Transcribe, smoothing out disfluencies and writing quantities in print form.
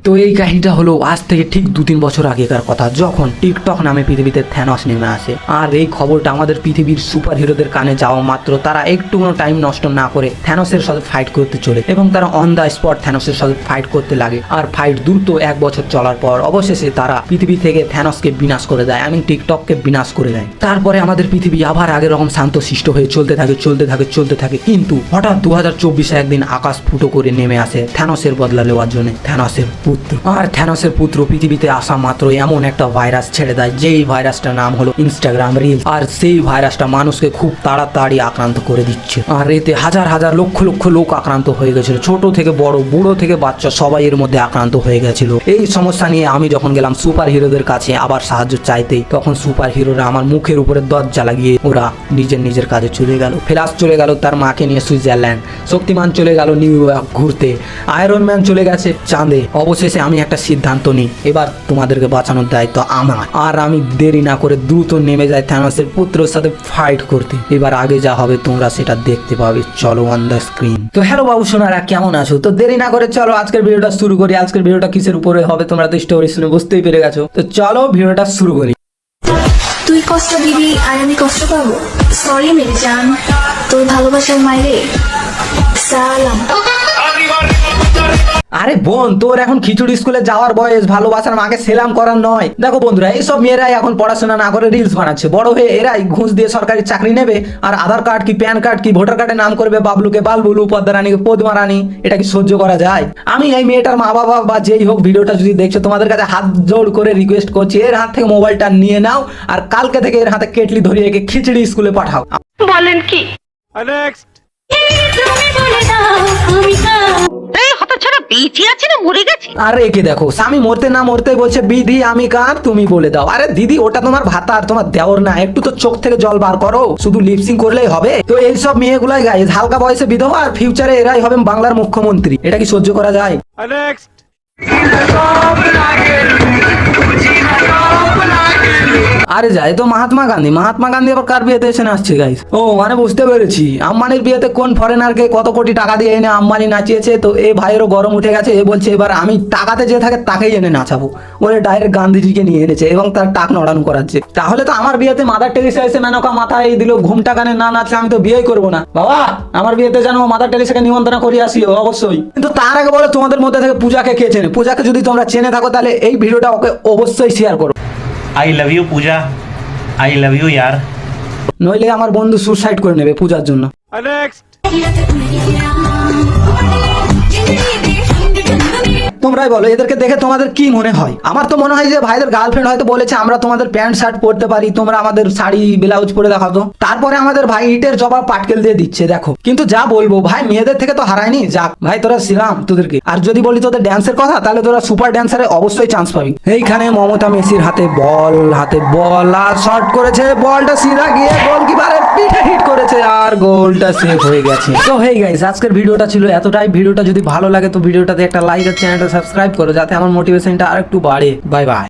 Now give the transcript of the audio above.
তো এই কাহিনীটা হলো আজ থেকে ঠিক 2-3 বছর আগেকার কথা, যখন টিকটক নামে পৃথিবীতে থ্যানস নেমে আসে। আর এই খবরটা আমাদের পৃথিবীর সুপার হিরোদের কানে যাওয়া মাত্র তারা একটু টাইম নষ্ট না করে থ্যানসের সাথে ফাইট করতে চলে এবং তারা অন দ্য স্পট থ্যানসের সাথে ফাইট করতে লাগে। আর ফাইট দ্রুত 1 বছর চলার পর অবশেষে তারা পৃথিবী থেকে থ্যানসকে বিনাশ করে দেয়, আমি টিকটককে বিনাশ করে দেয়। তারপরে আমাদের পৃথিবী আবার আগের রকম শান্তশিষ্ট হয়ে চলতে থাকে। কিন্তু হঠাৎ 2024 একদিন আকাশ ফুটো করে নেমে আসে থ্যানসের বদলা নেওয়ার জন্য থ্যানসের পুত্র। আর থ্যানসের পুত্র পৃথিবীতে আসা মাত্র এমন একটা ভাইরাস ছেড়ে দেয়, যেই ভাইরাসটার নাম হলো ইনস্টাগ্রাম রিল। আর সেই ভাইরাসটা মানুষকে খুব তাড়াতাড়ি আক্রান্ত করে দিচ্ছে। আর এতে হাজার হাজার লক্ষ লক্ষ লোক আক্রান্ত হয়ে গেছিল, ছোট থেকে বড়, বুড়ো থেকে বাচ্চা, সবাই এর মধ্যে আক্রান্ত হয়ে গেছিল। এই সমস্যা নিয়ে আমি যখন গেলাম সুপার হিরোদের কাছে আবার সাহায্য চাইতে, তখন সুপার হিরোরা আমার মুখের উপরে দরজা লাগিয়ে ওরা নিজের কাজে চলে গেল। ফ্ল্যাশ চলে গেল তার মাকে নিয়ে সুইজারল্যান্ড, শক্তিমান চলে গেল নিউ ইয়র্ক ঘুরতে, আয়রন ম্যান চলে গেছে চাঁদে। অবশেষে আমি একটা সিদ্ধান্ত নিই, এবার তোমাদেরকে বাঁচানোর দায়িত্ব আমার। আর আমি দেরি না করে দ্রুত নেমে যাই থ্যানসের পুত্রের সাথে ফাইট করতে। এবার আগে যা হবে তোমরা সেটা দেখতে পাবে, চলো অন দ্য স্ক্রিন। তো হ্যালো বাবু সোনারা, কেমন আছো? তো দেরি না করে চলো আজকের ভিডিওটা শুরু করি। আজকের ভিডিওটা কিসের উপরে হবে তোমরা তো স্টোরি শুনে বুঝতেই পেরে গেছো। তো চলো ভিডিওটা শুরু করি। তুই কষ্ট দিবি আর আমি কষ্ট পাবো? সরি মেরে জান, তোর ভালোবাসার মাইরে সালাম। আরে বোন, তোর এখন খিচুড়ি স্কুলে যাওয়ার বয়স, ভালোবাসার মাকে সেলাম করার নয়। দেখো বন্ধুরা, এইসব মেয়েরাই এখন পড়াশোনা না করে রিলস বানাচ্ছে। বড় হয়ে এরাই ঘুষ দিয়ে সরকারি চাকরি নেবে আর আধার কার্ড কি প্যান কার্ড কি ভোটার কার্ডে নাম করবে বাবলুকে বালবুলু, পদ্মা রানীকে পদ্মা রানী। এটা কি সহ্য করা যায়? আমি এই মেয়েটার মা বাবা বা যেই হোক ভিডিওটা যদি দেখছো, তোমাদের কাছে হাত জোড় করে রিকোয়েস্ট করছি, এর হাত থেকে মোবাইলটা নিয়ে নাও আর কালকে থেকে এর হাতে কেটলি ধরিয়ে একে খিচুড়ি স্কুলে পাঠাও। বলেন কি? নেক্সট। আরে একে দেখো, স্বামী মরতে না মরতে বলছে বিধি আমি কার তুমি বলে দাও। আরে দিদি, ওটা তোমার ভাতার, তোমার দেওর না। একটু তো চোখ থেকে জল বার করো, শুধু লিপসিং করলেই হবে? তো এইসব মেয়েগুলাই গাইজ হালকা বয়সে বিধবা, আর ফিউচারে এরাই হবেন বাংলার মুখ্যমন্ত্রী। এটা কি সহ্য করা যায়? নেক্সট। আরে যায় তো মহাত্মা গান্ধী আবার কার বিয়েতে এসে নাচছে গাইস? ও মানে বুঝতে পেরেছি, আম্বানির বিয়েতে কোন ফরেনারকে কত কোটি টাকা দিয়ে এনে আম্বানি নাচিয়েছে। তো এ ভাইয়েরও গরম উঠে গেছে, এ বলছে এবার আমি টাকাতে যে থাকে তাকেই এনে নাচাবো। ওরে ডাইরেক্ট গান্ধীজিকে নিয়ে এনেছে এবং তার টাক নড়ানো করাচ্ছে। তাহলে তো আমার বিয়েতে মাদার টেরিসা এসে মেনকা মাথায় দিল, ঘুমটা কানে না নাচলে আমি তো বিয়েই করবো না। বাবা, আমার বিয়েতে যেন মাদার টেরিসাকে নিমন্ত্রণ করিয়ে আসিও অবশ্যই। কিন্তু তার আগে বলো, তোমাদের মধ্যে থেকে পূজাকে কে চেনে? পূজাকে যদি তোমরা চেনে থাকো তাহলে এই ভিডিওটা ওকে অবশ্যই শেয়ার করো। I love you Puja, I love you यार। নইলে আমার বন্ধু সুসাইড করে নেবে পূজার জন্য। নেক্সট। তোমরাই বলো, এদেরকে দেখে তোমাদের কি মনে হয়? আমার তো মনে হয় যে ভাইদের গার্লফ্রেন্ড হয়তো বলেছে আমরা তোমাদের প্যান্ট শার্ট পরতে পারি, তোমরা আমাদের শাড়ি ব্লাউজ পরে দেখাতো। তারপরে আমাদের ভাই ইটের জবাব পাটকেল দিয়ে দিচ্ছে। দেখো, কিন্তু যা বলবো ভাই, মেয়েদের থেকে তো হারায়নি। যাক ভাই, তোরা ছিলাম তোদেরকে। আর যদি বলি তোদের ড্যান্সের কথা, তাহলে তোরা সুপার ড্যান্সারে অবশ্যই চান্স পাবি। এইখানে মমতা মেসির হাতে বল আর শট করেছে, বলটা সিধা গিয়ে গোলকিপারের পিঠে হিট করেছে আর গোলটা সেভ হয়ে গেছে। তো হেই গাইস, আজকের ভিডিওটা ছিল এতটাই। ভিডিওটা যদি ভালো লাগে তো ভিডিওটাতে একটা লাইক আর চ্যানেলটা সাবস্ক্রাইব করো, যাতে আমার মোটিভেশনটা আরেকটু বাড়ে। Bye bye.